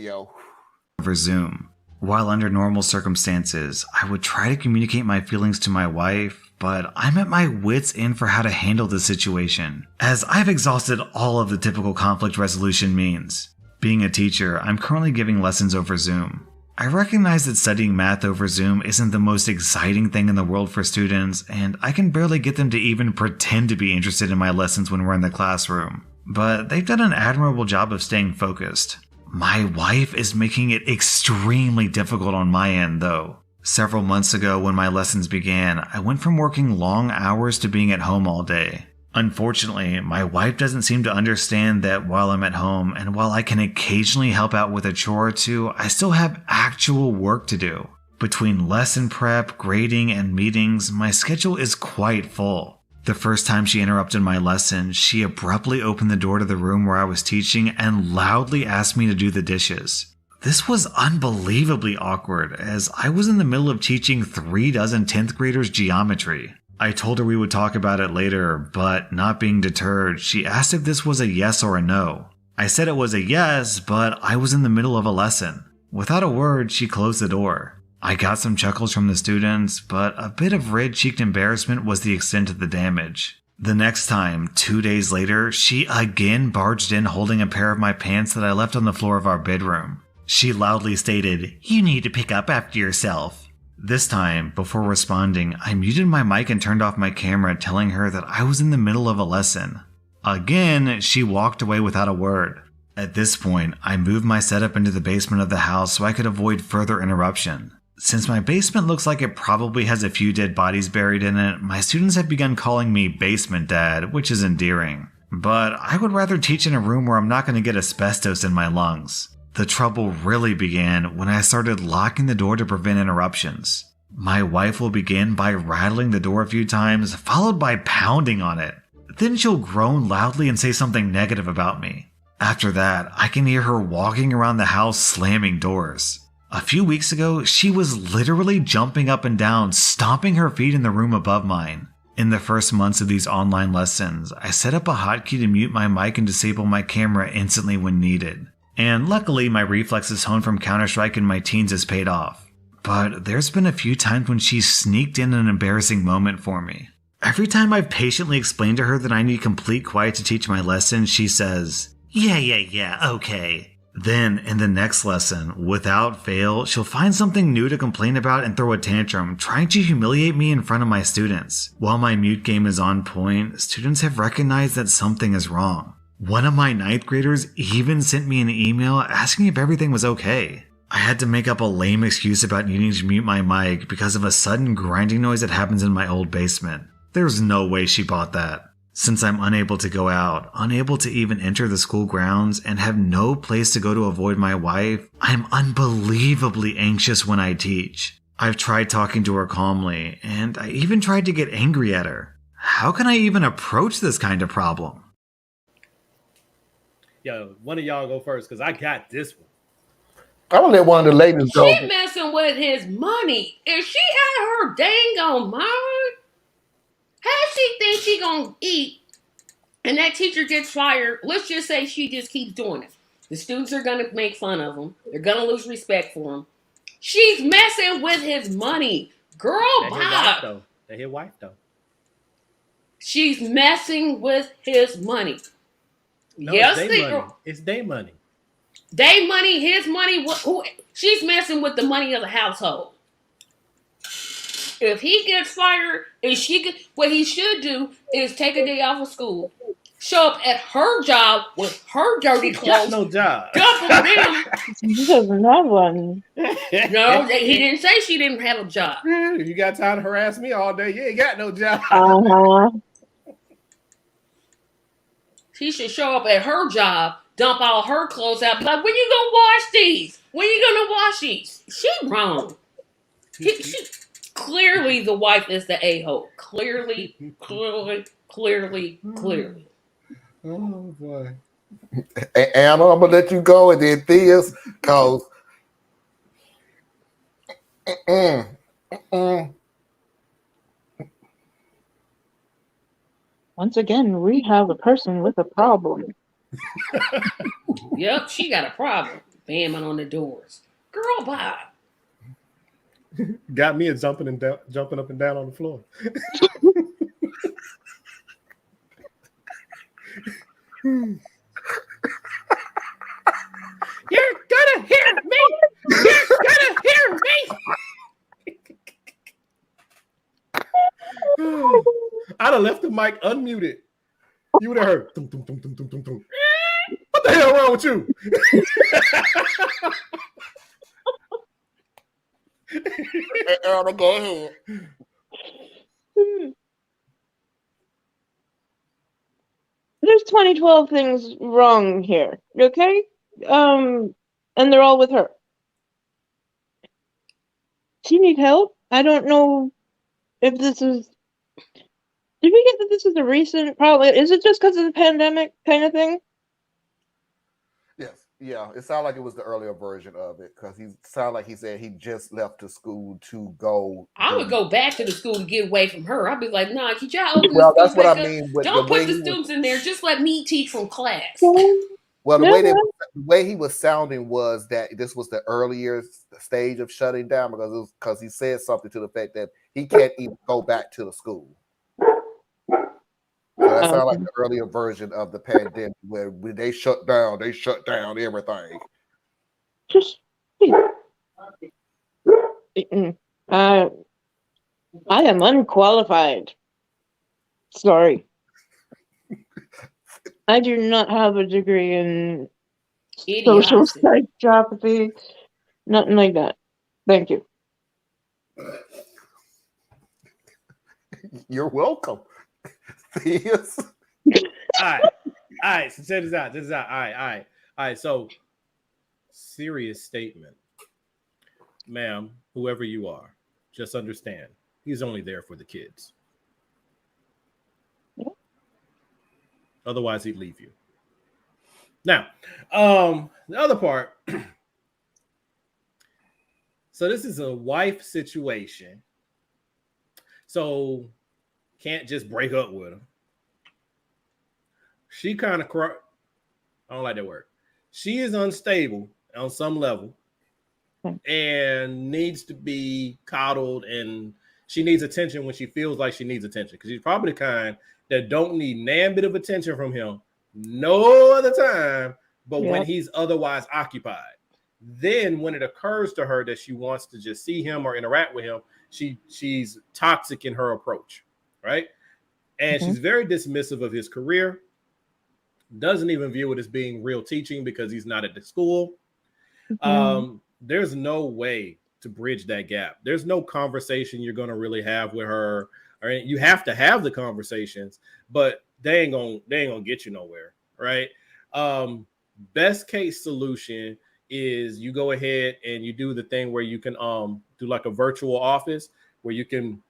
Yo. Over Zoom. While under normal circumstances, I would try to communicate my feelings to my wife, but I'm at my wits' end for how to handle the situation, as I've exhausted all of the typical conflict resolution means. Being a teacher, I'm currently giving lessons over Zoom. I recognize that studying math over Zoom isn't the most exciting thing in the world for students, and I can barely get them to even pretend to be interested in my lessons when we're in the classroom. But they've done an admirable job of staying focused. My wife is making it extremely difficult on my end, though. Several months ago, when my lessons began, I went from working long hours to being at home all day. Unfortunately, my wife doesn't seem to understand that while I'm at home, and while I can occasionally help out with a chore or two, I still have actual work to do. Between lesson prep, grading, and meetings, my schedule is quite full. The first time she interrupted my lesson, she abruptly opened the door to the room where I was teaching and loudly asked me to do the dishes. This was unbelievably awkward, as I was in the middle of teaching 3 dozen 10th graders geometry. I told her we would talk about it later, but not being deterred, she asked if this was a yes or a no. I said it was a yes, but I was in the middle of a lesson. Without a word, she closed the door. I got some chuckles from the students, but a bit of red-cheeked embarrassment was the extent of the damage. The next time, 2 days later, she again barged in holding a pair of my pants that I left on the floor of our bedroom. She loudly stated, "You need to pick up after yourself." This time, before responding, I muted my mic and turned off my camera, telling her that I was in the middle of a lesson. Again, she walked away without a word. At this point, I moved my setup into the basement of the house so I could avoid further interruption. Since my basement looks like it probably has a few dead bodies buried in it, my students have begun calling me Basement Dad, which is endearing. But I would rather teach in a room where I'm not going to get asbestos in my lungs. The trouble really began when I started locking the door to prevent interruptions. My wife will begin by rattling the door a few times, followed by pounding on it. Then she'll groan loudly and say something negative about me. After that, I can hear her walking around the house slamming doors. A few weeks ago, she was literally jumping up and down, stomping her feet in the room above mine. In the first months of these online lessons, I set up a hotkey to mute my mic and disable my camera instantly when needed. And luckily, my reflexes honed from Counter-Strike in my teens has paid off. But there's been a few times when she's sneaked in an embarrassing moment for me. Every time I've patiently explained to her that I need complete quiet to teach my lesson, she says, yeah, okay. Then, in the next lesson, without fail, she'll find something new to complain about and throw a tantrum, trying to humiliate me in front of my students. While my mute game is on point, students have recognized that something is wrong. One of my 9th graders even sent me an email asking if everything was okay. I had to make up a lame excuse about needing to mute my mic because of a sudden grinding noise that happens in my old basement. There's no way she bought that. Since I'm unable to go out, unable to even enter the school grounds, and have no place to go to avoid my wife, I'm unbelievably anxious when I teach. I've tried talking to her calmly, and I even tried to get angry at her. How can I even approach this kind of problem? Yo, one of y'all go first, because I got this one. I'm gonna let one of the ladies go. She messing with his money. Is she out of her dang on mind? How she think she gonna eat and that teacher gets fired? Let's just say she just keeps doing it. The students are gonna make fun of him. They're gonna lose respect for him. She's messing with his money. Girl, bye. That his wife though. She's messing with his money. No, yes, it's their money. They money, his money. Who? She's messing with the money of the household. If he gets fired, what he should do is take a day off of school, show up at her job with her dirty clothes. No job. Dump them in. She doesn't have one. No, he didn't say she didn't have a job. If you got time to harass me all day, you ain't got no job. She should show up at her job, dump all her clothes out, be like, when you gonna wash these? When you gonna wash these? She wrong. Clearly, the wife is the a-hole. Clearly. Oh boy. Anna, I'm gonna let you go, and then Theus, cause Once again, we have a person with a problem. Yep, she got a problem. bamming on the doors. Girl, bye. Got me jumping up and down on the floor. You're gonna hear me. You're gonna hear me. I'd have left the mic unmuted. You would have heard. Tum, tum, tum, tum, tum, tum, tum. What the hell wrong with you? Anna, go ahead. There's 2012 things wrong here, okay? And they're all with her. Do you need help? I don't know if this is... Did we get that this is a recent problem? Is it just because of the pandemic kind of thing? Yes, yeah. It sounded like it was the earlier version of it because he sounded like he said he just left the school to go. I would go back to the school to get away from her. I'd be like, nah, could y'all open Well, the that's school what back I up? mean. With Don't the way put the he was, students in there. Just let me teach from class. well, the No, way no. the way he was sounding was that this was the earlier stage of shutting down because he said something to the fact that he can't even go back to the school. So that sounded like the earlier version of the pandemic where when they shut down everything. Just... I am unqualified. Sorry. I do not have a degree in social Idiocy. psychopathy. Nothing like that. Thank you. You're welcome. Yes. All right. So check this out. All right. So, serious statement, ma'am. Whoever you are, just understand he's only there for the kids. Yeah. Otherwise, he'd leave you. Now, the other part. So this is a wife situation. So can't just break up with him. She kind of I don't like that word. She is unstable on some level and needs to be coddled, and she needs attention when she feels like she needs attention, because she's probably the kind that don't need nan bit of attention from him no other time but when he's otherwise occupied. Then when it occurs to her that she wants to just see him or interact with him, she's toxic in her approach, right? And she's very dismissive of his career, doesn't even view it as being real teaching because he's not at the school. There's no way to bridge that gap. There's no conversation you're going to really have with her. All right, you have to have the conversations, but they ain't gonna get you nowhere, right? Best case solution is you go ahead and you do the thing where you can do like a virtual office where you can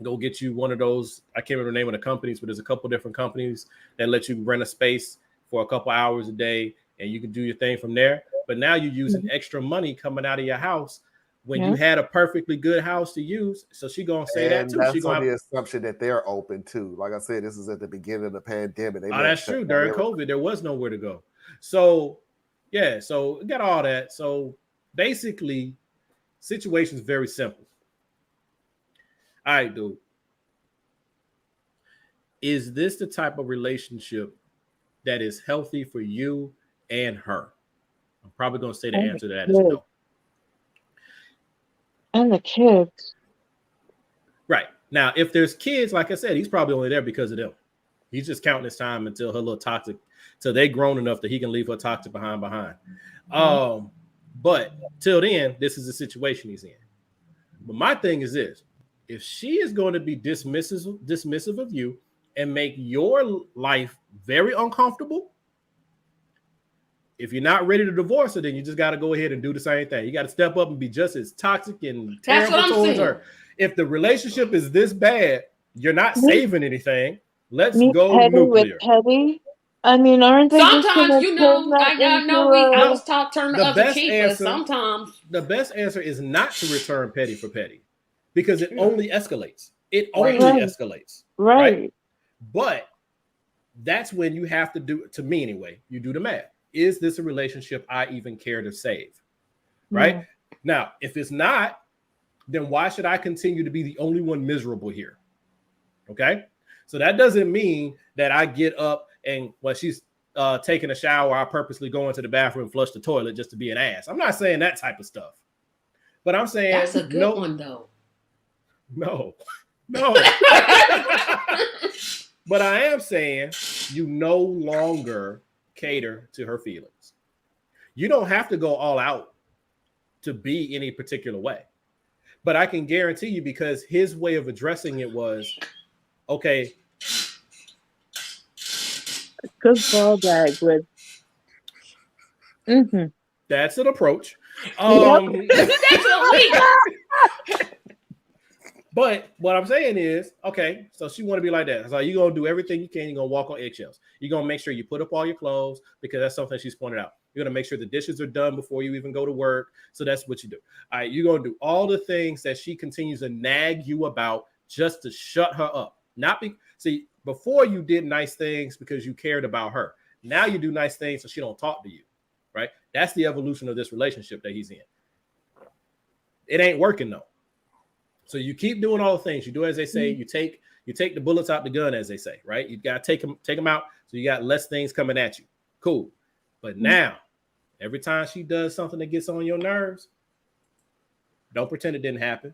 go get you one of those. I can't remember the name of the companies, but there's a couple different companies that let you rent a space for a couple hours a day, and you can do your thing from there. But now you're using extra money coming out of your house when you had a perfectly good house to use. So she gonna say that too. That's she gonna the assumption that they're open too. Like I said, this is at the beginning of the pandemic. That's true. During COVID, there was nowhere to go. So yeah, so we got all that. So basically, situation is very simple. All right, dude. Is this the type of relationship that is healthy for you and her? I'm probably going to say the answer to that is no. And the kids. Right. Now, if there's kids, like I said, he's probably only there because of them. He's just counting his time until her little toxic, till they grown enough that he can leave her toxic behind. But till then, this is the situation he's in. But my thing is this: if she is going to be dismissive of you and make your life very uncomfortable, if you're not ready to divorce her, then you just got to go ahead and do the same thing. You got to step up and be just as toxic and terrible towards her. If the relationship is this bad, you're not saving anything. Let's go petty nuclear. with petty. I mean, aren't they? Sometimes, you know, I was taught turn the other cheek, but sometimes the best answer is not to return petty for petty, because it only escalates. It only escalates. Right. But that's when you have to do, to me anyway, you do the math. is this a relationship I even care to save? Right? Yeah. Now, if it's not, then why should I continue to be the only one miserable here? Okay. So that doesn't mean that I get up and when she's taking a shower, I purposely go into the bathroom and flush the toilet just to be an ass. I'm not saying that type of stuff. But I'm saying That's a good one, though. No. But I am saying you no longer cater to her feelings. You don't have to go all out to be any particular way. But I can guarantee you, because his way of addressing it was, okay. Good ball bag with. Mm-hmm. That's an approach. That's illegal. But what I'm saying is, okay, so she want to be like that. So you're going to do everything you can. You're going to walk on eggshells. You're going to make sure you put up all your clothes, because that's something she's pointed out. You're going to make sure the dishes are done before you even go to work. So that's what you do. All right, you're going to do all the things that she continues to nag you about just to shut her up. See, before you did nice things because you cared about her. Now you do nice things so she don't talk to you, right? That's the evolution of this relationship that he's in. It ain't working though. So you keep doing all the things. You do as they say. You take the bullets out the gun, as they say, right? You got to take them out, so you got less things coming at you. Cool. But now, every time she does something that gets on your nerves, don't pretend it didn't happen.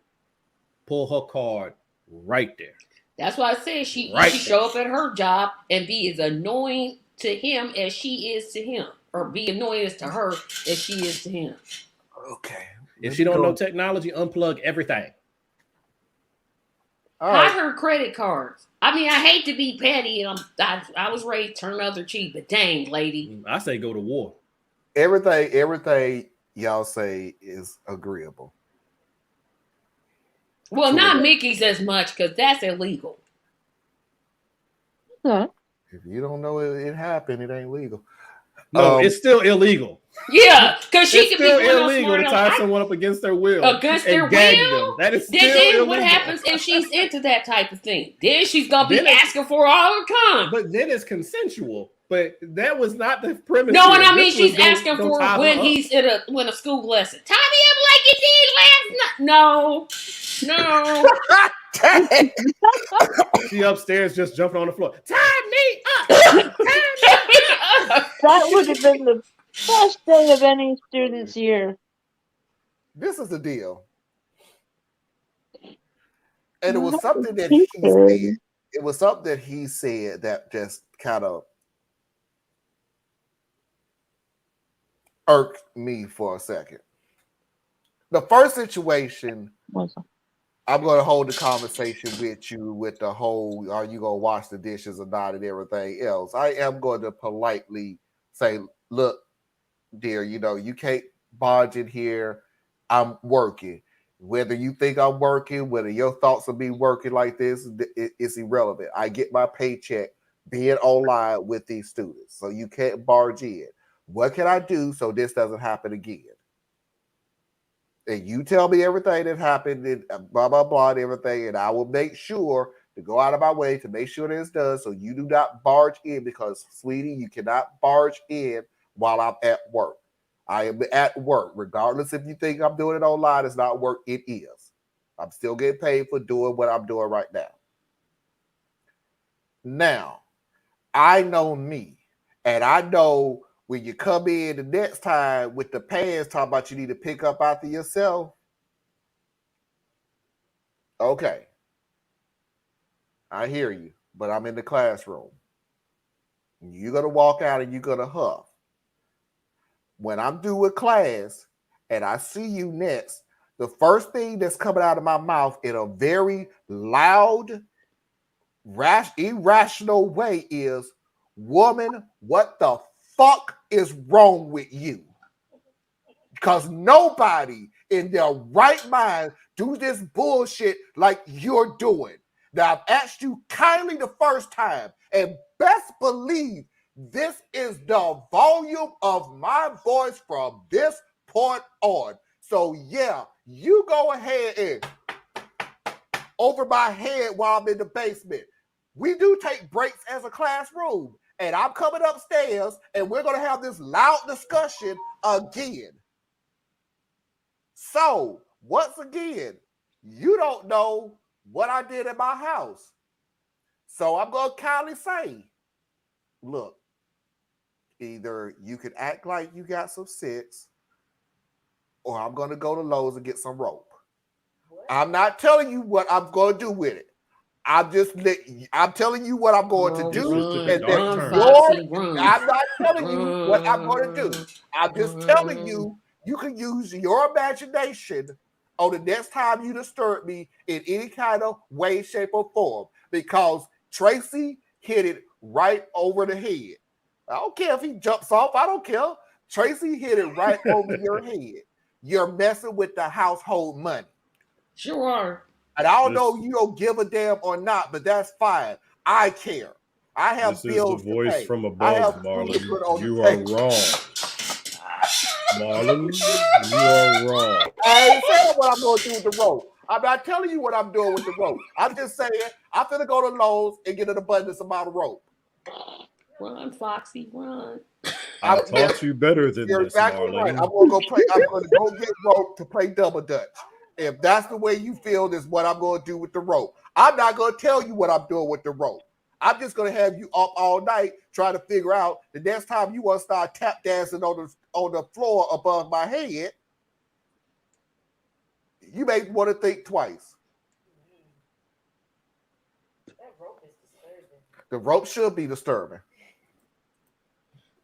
Pull her card right there. That's why I said she Right. show up at her job and be as annoying to him as she is to him, or be annoying as to her as she is to him. Okay. If she don't know technology, unplug everything. All Hide right. her credit cards. I mean, I hate to be petty, and I was raised to turn the other cheek, but dang, lady. I say go to war. Everything y'all say is agreeable. Well, True. not Mickey's as much, because that's illegal. Huh. If you don't know it happened, it ain't legal. No, it's still illegal. Yeah, because she It's could be still going on illegal to smart tie aleck. someone up against their will. Against their and gag will? them. That is still Then illegal. what happens if she's into that type of thing? Then she's gonna be Then it's- asking for all the time. But then it's consensual. But that was not the premise. No, and here. I mean This was she's asking don't for tie her when up. he's at a school lesson. Tie me up like you did last night. No. She upstairs just jumping on the floor. Tie me up. That would have been the best day of any student's year. This is the deal. And it was What something that he he said. said. It was something that he said that just kind of irked me for a second. The first situation, I'm going to hold the conversation with you with the whole, are you going to wash the dishes or not, and everything else. I am going to politely say, look, dear, you can't barge in here. I'm working. Whether you think I'm working, whether your thoughts of me working like this, it's irrelevant. I get my paycheck being online with these students. So you can't barge in. What can I do so this doesn't happen again? And you tell me everything that happened, and blah, blah, blah, and everything, and I will make sure to go out of my way to make sure that it's done so you do not barge in, because, sweetie, you cannot barge in while I'm at work. I am at work. Regardless if you think I'm doing it online, it's not work, it is. I'm still getting paid for doing what I'm doing right now. Now, I know me, and I know when you come in the next time with the pants talking about you need to pick up after yourself. Okay. I hear you, but I'm in the classroom. You're going to walk out and you're going to huff. When I'm due with class and I see you next, the first thing that's coming out of my mouth in a very loud, irrational way is, woman, what the fuck is wrong with you? Because nobody in their right mind do this bullshit like you're doing. Now, I've asked you kindly the first time, and best believe this is the volume of my voice from this point on. So, yeah, you go ahead and over my head while I'm in the basement. We do take breaks as a classroom. and I'm coming upstairs, and we're going to have this loud discussion again. So, once again, you don't know what I did at my house. So I'm going to kindly say, look, either you can act like you got some sense, or I'm going to go to Lowe's and get some rope. What? I'm not telling you what I'm going to do with it. I'm telling you what I'm going to do. I'm not telling you what I'm going to do. I'm just telling you, you can use your imagination on the next time you disturb me in any kind of way, shape, or form. Because Tracy hit it right over the head. I don't care if he jumps off. I don't care. Tracy hit it right over your head. You're messing with the household money. Sure are. And I don't know if you don't give a damn or not, but that's fine. I care. I have bills to pay. This is the voice from above, Marlon. You are wrong. Marlon, you are wrong. I ain't saying what I'm going to do with the rope. I'm not telling you what I'm doing with the rope. I'm just saying I'm going to go to Lowe's and get an abundance amount of rope. Run, Foxy, run. I taught you better than this, exactly Marlon. Right. I'm going to go get rope to play double dutch. If that's the way you feel, is what I'm going to do with the rope. I'm not going to tell you what I'm doing with the rope. I'm just going to have you up all night trying to figure out the next time you want to start tap dancing on the floor above my head. You may want to think twice. That rope is disturbing. The rope should be disturbing.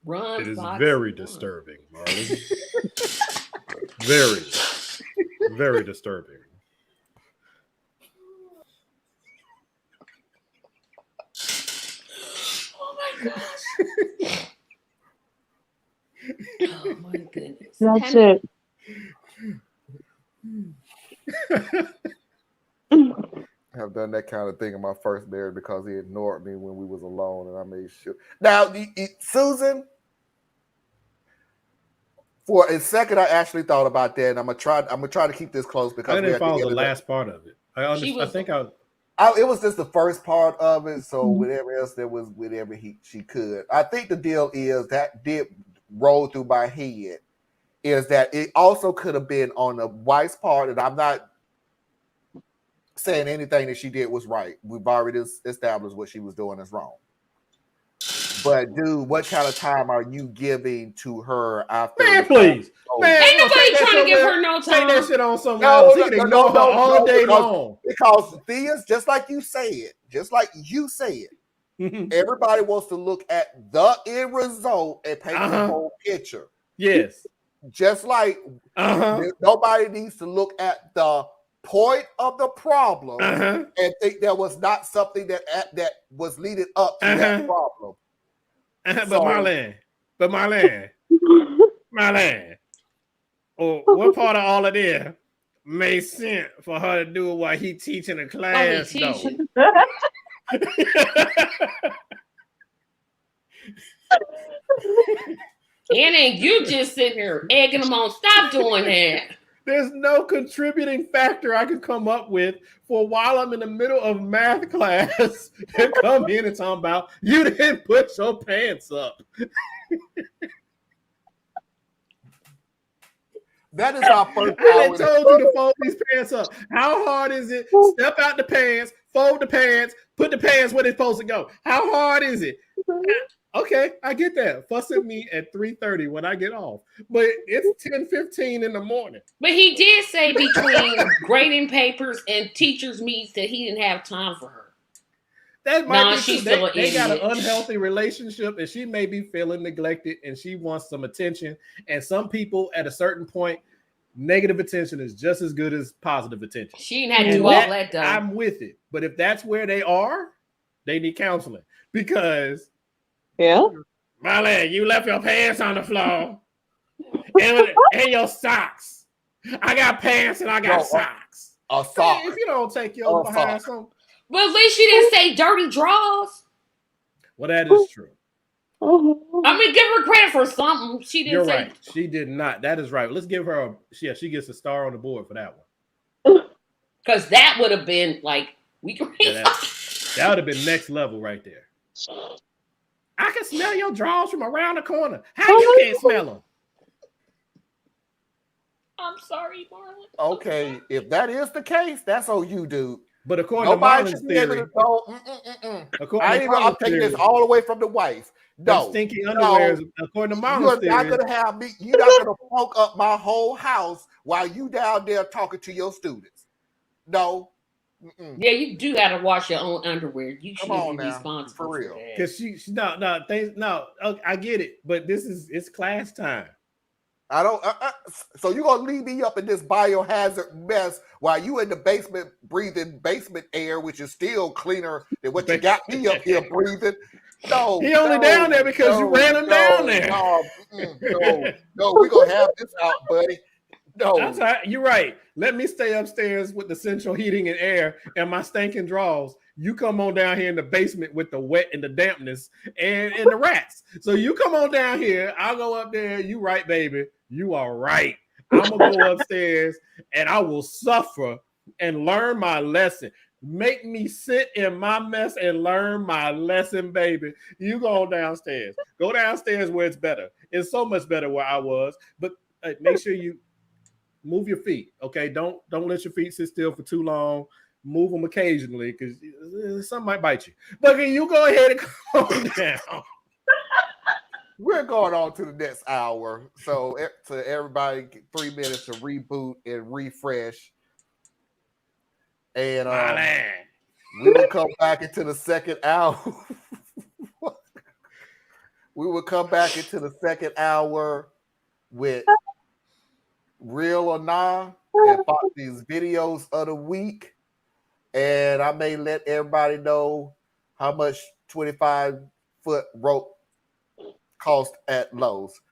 Run, it is Fox, very disturbing, Marlon. Very, very disturbing. Oh my gosh. Oh my goodness. That's it. Have done that kind of thing in my first marriage because he ignored me when we was alone, and I made sure. Now, Susan, for a second, I actually thought about that, and I'm gonna try to keep this close because I didn't follow the last part of it. It was just the first part of it. So whatever else there was, whatever she could. I think the deal is that did roll through my head is that it also could have been on the wife's part, and I'm not saying anything that she did was right. We've already established what she was doing is wrong. But dude, what kind of time are you giving to her after? Man, please. Man, ain't nobody trying to give her no time. Take that shit on something else. He can ignore her all day long. Because Thea's just like you said, everybody wants to look at the end result and paint the whole picture. Yes. Just like nobody needs to look at the point of the problem and think there was not something that was leading up to that problem. But Marlene, what part of all of this made sense for her to do while he teaching a class though? And then you just sitting here egging them on. Stop doing that. There's no contributing factor I can come up with for while I'm in the middle of math class to come in and talk about you didn't put your pants up. That is our first. I told you to fold these pants up. How hard is it? Step out the pants, fold the pants, put the pants where they're supposed to go. How hard is it? Okay, I get that. Fuss at me at 3:30 when I get off. But it's 10:15 in the morning. But he did say between grading papers and teachers' meets that he didn't have time for her. That might be true. They got an unhealthy relationship and she may be feeling neglected and she wants some attention. And some people at a certain point, negative attention is just as good as positive attention. She didn't have to do all that though. I'm with it. But if that's where they are, they need counseling. Because Marlene, you left your pants on the floor and your socks. I got pants and I got socks. A sock. Hey, if you don't take your behind some. Well, at least she didn't say dirty drawers. Well, that is true. I mean, give her credit for something. She didn't. You're say right. She did not. That is right. Let's give her she gets a star on the board for that one. Because that would have been like that would have been next level right there. I can smell your drawers from around the corner. How you can't smell them? I'm sorry, Marlon. Okay, if that is the case, that's on you, dude. But according Nobody to should Marlon's be able theory, to go. I'm taking this all the way from the wife. No, stinky underwear. According to Marlon's you're not theory, gonna have me. You're not gonna poke up my whole house while you down there talking to your students. No. Yeah, you do got to wash your own underwear. You Come should on be now, responsible for real. that. because I get it, but it's class time. I don't. So you gonna leave me up in this biohazard mess while you in the basement breathing basement air, which is still cleaner than what you got me up here breathing? No, He only down there because you ran him down there. No, we gonna have this out, buddy. No, That's right. You're right. Let me stay upstairs with the central heating and air and my stinking drawers. You come on down here in the basement with the wet and the dampness and the rats. So you come on down here. I'll go up there. You right, baby. You are right. I'm gonna go upstairs and I will suffer and learn my lesson. Make me sit in my mess and learn my lesson, baby. You go downstairs. Go downstairs where it's better. It's so much better where I was. But make sure you move your feet. Okay, don't let your feet sit still for too long. Move them occasionally because some might bite you. But can you go ahead and calm down? we're going on to the next hour. So to everybody, 3 minutes to reboot and refresh. And we will come back into the second hour. We will come back into the second hour with Real or Nah and Foxy's videos of the week. And I may let everybody know how much 25-foot rope cost at Lowe's.